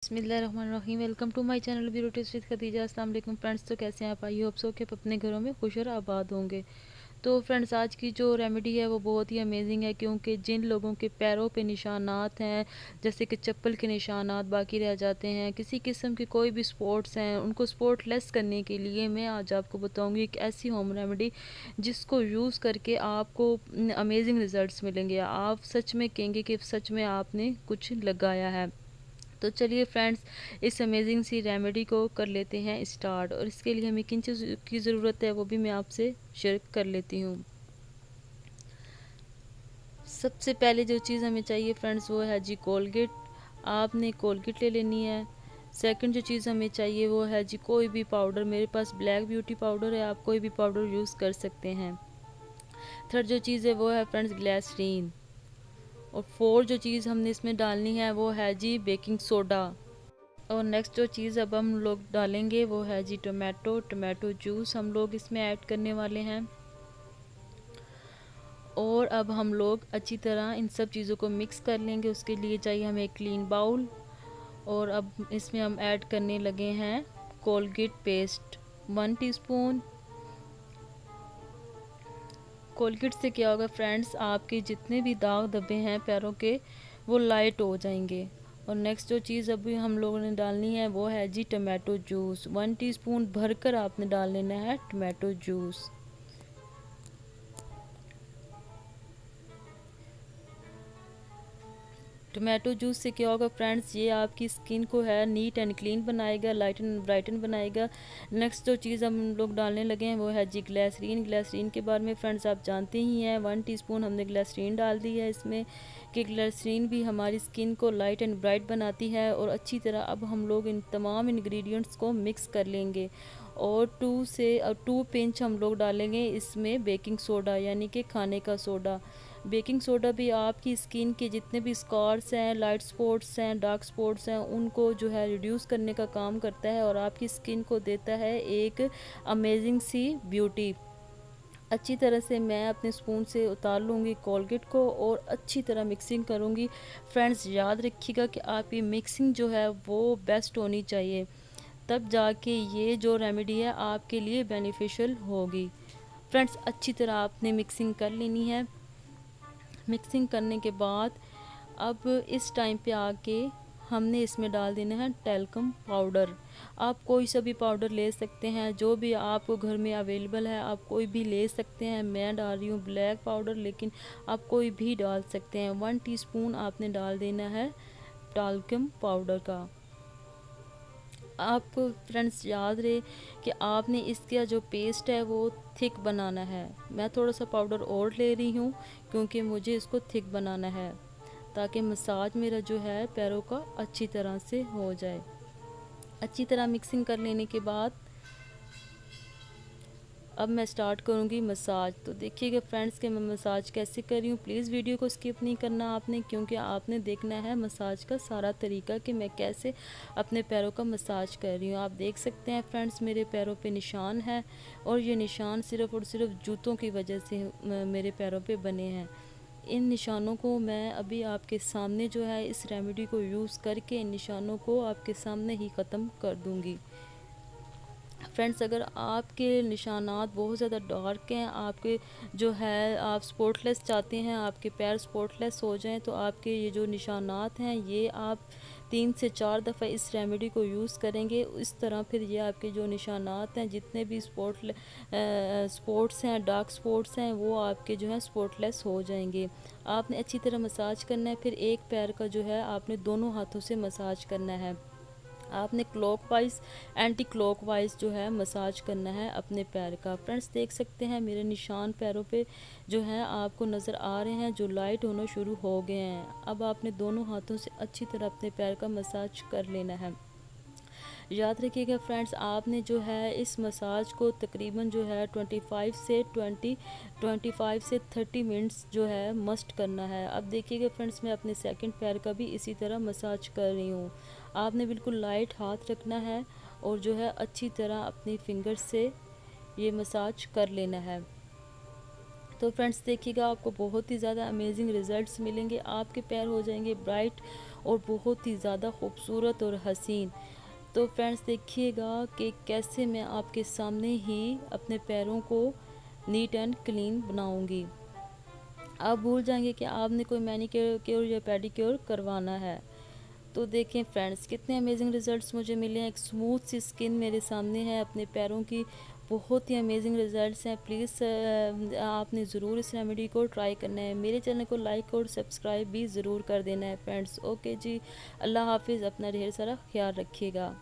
बिस्मिल्लाहिर्रहमानिर्रहीम। Welcome to my channel beauty tips with Khadija. अस्सलाम वालेकुम फ्रेंड्स। तो कैसे हैं आप? आई होप सो कि आप अपने घरों में खुश और आबाद होंगे। तो फ्रेंड्स, आज की जो रेमेडी है वो बहुत ही अमेजिंग है, क्योंकि जिन लोगों के पैरों पे निशानात हैं, जैसे कि चप्पल के निशानात बाकी रह जाते हैं, किसी किस्म के कोई भी स्पॉट्स हैं, उनको स्पॉटलेस करने के लिए मैं आज आपको बताऊंगी एक ऐसी होम रेमेडी जिसको यूज़ करके आपको अमेजिंग रिजल्ट्स मिलेंगे। आप सच में कहेंगे कि सच में आपने कुछ लगाया है। तो चलिए फ्रेंड्स, इस अमेजिंग सी रेमेडी को कर लेते हैं स्टार्ट। और इसके लिए हमें किन चीज़ की ज़रूरत है वो भी मैं आपसे शेयर कर लेती हूँ। सबसे पहले जो चीज़ हमें चाहिए फ्रेंड्स वो है जी कोलगेट। आपने कोलगेट ले लेनी है। सेकंड जो चीज़ हमें चाहिए वो है जी कोई भी पाउडर। मेरे पास ब्लैक ब्यूटी पाउडर है, आप कोई भी पाउडर यूज़ कर सकते हैं। थर्ड जो चीज़ है वो है फ्रेंड्स ग्लिसरीन। और फोर्थ जो चीज़ हमने इसमें डालनी है वो है जी बेकिंग सोडा। और नेक्स्ट जो चीज़ अब हम लोग डालेंगे वो है जी टमाटो जूस हम लोग इसमें ऐड करने वाले हैं। और अब हम लोग अच्छी तरह इन सब चीज़ों को मिक्स कर लेंगे। उसके लिए चाहिए हमें एक क्लीन बाउल। और अब इसमें हम ऐड करने लगे हैं कोलगेट पेस्ट 1 टीस्पून। कोलगेट से क्या होगा फ्रेंड्स, आपके जितने भी दाग धब्बे हैं पैरों के वो लाइट हो जाएंगे। और नेक्स्ट जो चीज़ अभी हम लोगों ने डालनी है वो है जी टमाटो जूस। 1 टीस्पून भरकर आपने डाल लेना है टमाटो जूस। टमाटो जूस से क्या होगा फ्रेंड्स, ये आपकी स्किन को है नीट एंड क्लीन बनाएगा, लाइट एंड ब्राइटन बनाएगा। नेक्स्ट जो चीज़ हम लोग डालने लगे हैं वो है जी ग्लिसरीन। ग्लिसरीन के बारे में फ्रेंड्स आप जानते ही हैं, 1 टीस्पून हमने ग्लिसरीन डाल दी है इसमें, कि ग्लिसरीन भी हमारी स्किन को लाइट एंड ब्राइट बनाती है। और अच्छी तरह अब हम लोग इन तमाम इंग्रेडिएंट्स को मिक्स कर लेंगे। और 2 पिंच हम लोग डालेंगे इसमें बेकिंग सोडा, यानी कि खाने का सोडा। बेकिंग सोडा भी आपकी स्किन के जितने भी स्कॉर्स हैं, लाइट स्पॉट्स हैं, डार्क स्पॉट्स हैं, उनको जो है रिड्यूस करने का काम करता है और आपकी स्किन को देता है एक अमेजिंग सी ब्यूटी। अच्छी तरह से मैं अपने स्पून से उतार लूँगी कोलगेट को और अच्छी तरह मिक्सिंग करूँगी। फ्रेंड्स याद रखिएगा कि आपकी मिक्सिंग जो है वो बेस्ट होनी चाहिए, तब जाके ये जो रेमेडी है आपके लिए बेनिफिशियल होगी। फ्रेंड्स अच्छी तरह आपने मिक्सिंग कर लेनी है। मिक्सिंग करने के बाद अब इस टाइम पे आके हमने इसमें डाल देना है टेल्कम पाउडर। आप कोई सा भी पाउडर ले सकते हैं, जो भी आपको घर में अवेलेबल है आप कोई भी ले सकते हैं। मैं डाल रही हूँ ब्लैक पाउडर, लेकिन आप कोई भी डाल सकते हैं। 1 टीस्पून आपने डाल देना है टेल्कम पाउडर का। आपको फ्रेंड्स याद रहे कि आपने इसका जो पेस्ट है वो थिक बनाना है। मैं थोड़ा सा पाउडर और ले रही हूँ क्योंकि मुझे इसको थिक बनाना है, ताकि मसाज मेरा जो है पैरों का अच्छी तरह से हो जाए। अच्छी तरह मिक्सिंग कर लेने के बाद अब मैं स्टार्ट करूँगी मसाज। तो देखिएगा फ्रेंड्स कि मैं मसाज कैसे कर रही हूँ। प्लीज़ वीडियो को स्किप नहीं करना आपने, क्योंकि आपने देखना है मसाज का सारा तरीका कि मैं कैसे अपने पैरों का मसाज कर रही हूँ। आप देख सकते हैं फ्रेंड्स मेरे पैरों पे निशान है, और ये निशान सिर्फ़ और सिर्फ जूतों की वजह से मेरे पैरों पे बने हैं। इन निशानों को मैं अभी आपके सामने जो है इस रेमेडी को यूज़ करके इन निशानों को आपके सामने ही ख़त्म कर दूँगी। फ्रेंड्स अगर आपके निशानात बहुत ज़्यादा डार्क हैं, आपके जो है आप स्पॉटलेस चाहते हैं, आपके पैर स्पॉटलेस हो जाएं, तो आपके ये जो निशानात हैं ये आप 3 से 4 दफ़ा इस रेमेडी को यूज़ करेंगे। इस तरह फिर ये आपके जो निशानात हैं, जितने भी स्पॉट्स हैं, डार्क स्पॉट्स हैं, वो आपके जो है स्पॉटलेस हो जाएंगे। आपने अच्छी तरह मसाज करना है। फिर एक पैर का जो है आपने दोनों हाथों से मसाज करना है। आपने क्लॉकवाइज एंटी क्लॉकवाइज जो है मसाज करना है अपने पैर का। फ्रेंड्स देख सकते हैं मेरे निशान पैरों पे जो है आपको नज़र आ रहे हैं, जो लाइट होना शुरू हो गए हैं। अब आपने दोनों हाथों से अच्छी तरह अपने पैर का मसाज कर लेना है। याद रखिएगा फ्रेंड्स, आपने जो है इस मसाज को तकरीबन जो है 25 से 30 मिनट्स जो है मस्ट करना है। अब देखिएगा फ्रेंड्स मैं अपने सेकंड पैर का भी इसी तरह मसाज कर रही हूँ। आपने बिल्कुल लाइट हाथ रखना है और जो है अच्छी तरह अपनी फिंगर से ये मसाज कर लेना है। तो फ्रेंड्स देखिएगा, आपको बहुत ही ज़्यादा अमेजिंग रिज़ल्ट्स मिलेंगे। आपके पैर हो जाएंगे ब्राइट और बहुत ही ज़्यादा खूबसूरत और हसीन। तो फ्रेंड्स देखिएगा कि कैसे मैं आपके सामने ही अपने पैरों को नीट एंड क्लीन बनाऊंगी। आप भूल जाएंगे कि आपने कोई मैनीक्योर या पेडिक्योर करवाना है। तो देखें फ्रेंड्स, कितने अमेजिंग रिज़ल्ट्स मुझे मिले हैं। एक स्मूथ सी स्किन मेरे सामने है अपने पैरों की, बहुत ही अमेजिंग रिज़ल्ट्स हैं। प्लीज़ आपने ज़रूर इस रेमेडी को ट्राई करना है। मेरे चैनल को लाइक और सब्सक्राइब भी ज़रूर कर देना है फ्रेंड्स। ओके जी, अल्लाह हाफिज़, अपना ढेर सारा ख्याल रखिएगा।